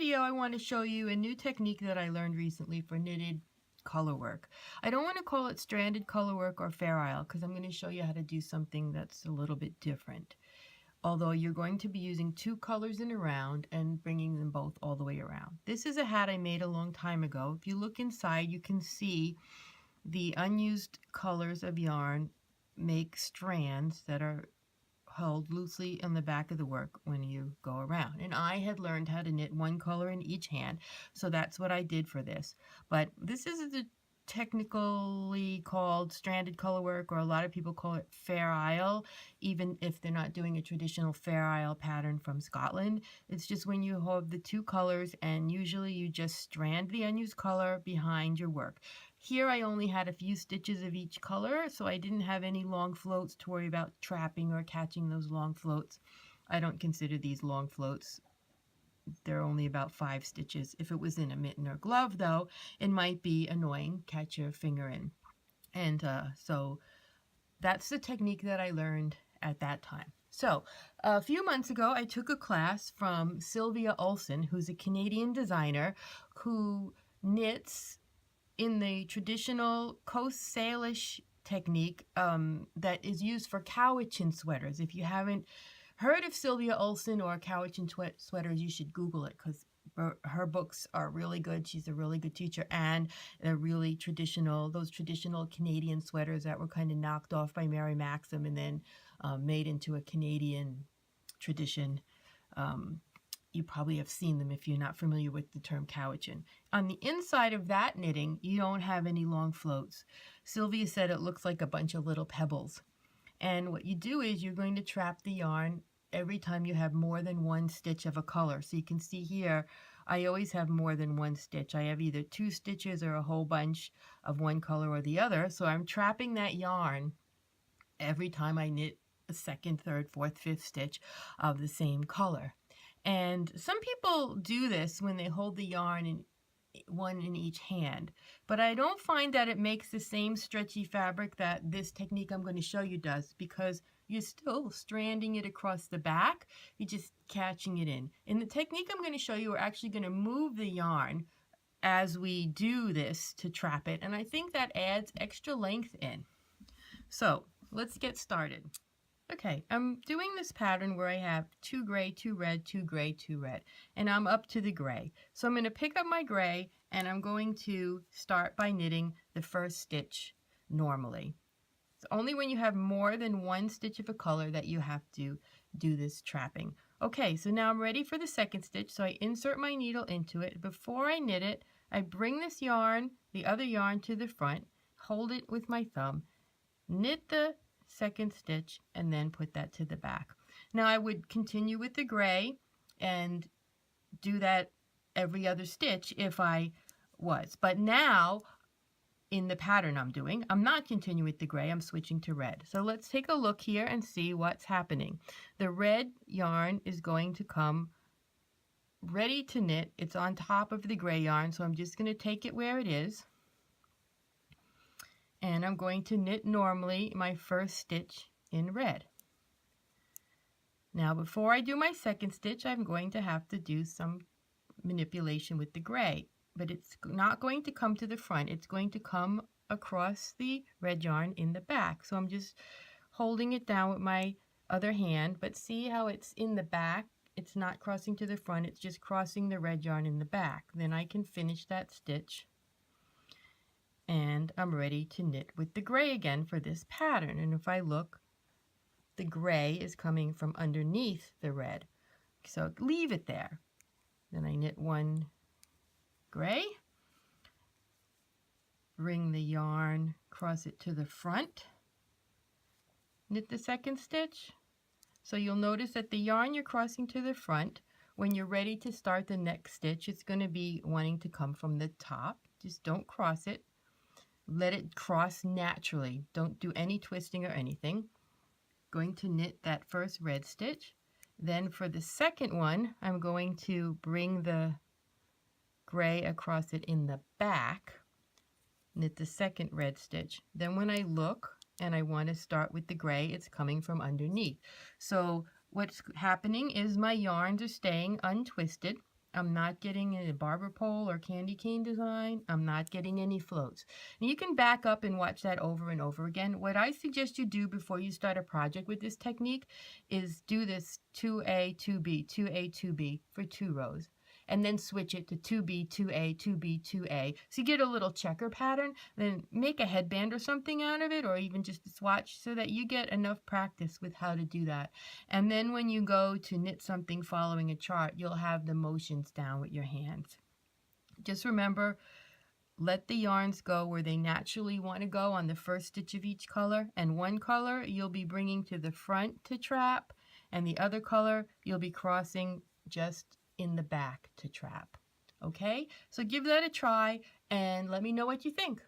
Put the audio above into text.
video, I want to show you a new technique that I learned recently for knitted color work. I don't want to call it stranded color work or Fair Isle because I'm going to show you how to do something that's a little bit different. Although you're going to be using two colors in a round and bringing them both all the way around. This is a hat I made a long time ago. If you look inside, you can see the unused colors of yarn make strands that are held loosely on the back of the work when you go around. And I had learned how to knit one color in each hand, so that's what I did for this. But this is the technically called stranded color work, or a lot of people call it Fair Isle, even if they're not doing a traditional Fair Isle pattern from Scotland. It's just when you have the two colors and usually you just strand the unused color behind your work. Here I only had a few stitches of each color, so I didn't have any long floats to worry about trapping or catching those long floats. I don't consider these long floats. They're only about 5 stitches. If it was in a mitten or glove, though, it might be annoying, catch your finger in. And so that's the technique that I learned at that time. So a few months ago, I took a class from Sylvia Olsen, who's a Canadian designer who knits in the traditional Coast Salish technique that is used for cowichan sweaters. If you haven't heard of Sylvia Olsen or cowichan sweaters, you should Google it because her books are really good. She's a really good teacher, and they're really traditional, those traditional Canadian sweaters that were kind of knocked off by Mary Maxim and then made into a Canadian tradition. You probably have seen them if you're not familiar with the term cowichan. On the inside of that knitting, you don't have any long floats. Sylvia said it looks like a bunch of little pebbles. And what you do is you're going to trap the yarn every time you have more than one stitch of a color. So you can see here, I always have more than one stitch. I have either 2 stitches or a whole bunch of one color or the other. So I'm trapping that yarn every time I knit a second, third, fourth, fifth stitch of the same color. And some people do this when they hold the yarn in one in each hand, but I don't find that it makes the same stretchy fabric that this technique I'm going to show you does, because you're still stranding it across the back, you're just catching it in. In the technique I'm going to show you, we're actually going to move the yarn as we do this to trap it, and I think that adds extra length in. So let's get started. Okay, I'm doing this pattern where I have 2 gray, 2 red, 2 gray, 2 red, and I'm up to the gray. So I'm going to pick up my gray and I'm going to start by knitting the first stitch normally. It's only when you have more than one stitch of a color that you have to do this trapping. Okay, so now I'm ready for the second stitch, so I insert my needle into it. Before I knit it, I bring this yarn, the other yarn, to the front, hold it with my thumb, knit the second stitch, and then put that to the back. Now I would continue with the gray and do that every other stitch if I was, but now in the pattern I'm doing, I'm not continuing with the gray, I'm switching to red. So let's take a look here and see what's happening. The red yarn is going to come ready to knit. It's on top of the gray yarn, so I'm just going to take it where it is. And I'm going to knit normally my first stitch in red. Now before I do my second stitch, I'm going to have to do some manipulation with the gray, but it's not going to come to the front, it's going to come across the red yarn in the back. So I'm just holding it down with my other hand, but see how it's in the back? It's not crossing to the front, it's just crossing the red yarn in the back. Then I can finish that stitch. And I'm ready to knit with the gray again for this pattern. And if I look, the gray is coming from underneath the red. So leave it there. Then I knit one gray, bring the yarn, cross it to the front, knit the second stitch. So you'll notice that the yarn you're crossing to the front, when you're ready to start the next stitch, it's going to be wanting to come from the top. Just don't cross it. Let it cross naturally. Don't do any twisting or anything. Going to knit that first red stitch. Then for the second one, I'm going to bring the gray across it in the back, knit the second red stitch. Then when I look and I want to start with the gray, it's coming from underneath. So what's happening is my yarns are staying untwisted. I'm not getting a barber pole or candy cane design. I'm not getting any floats. And you can back up and watch that over and over again. What I suggest you do before you start a project with this technique is do this 2A, 2B, 2A, 2B for 2 rows. And then switch it to 2B, 2A, 2B, 2A. So you get a little checker pattern, then make a headband or something out of it, or even just a swatch, so that you get enough practice with how to do that. And then when you go to knit something following a chart, you'll have the motions down with your hands. Just remember, let the yarns go where they naturally want to go on the first stitch of each color, and one color you'll be bringing to the front to trap, and the other color you'll be crossing just in the back to trap. Okay, so give that a try and let me know what you think.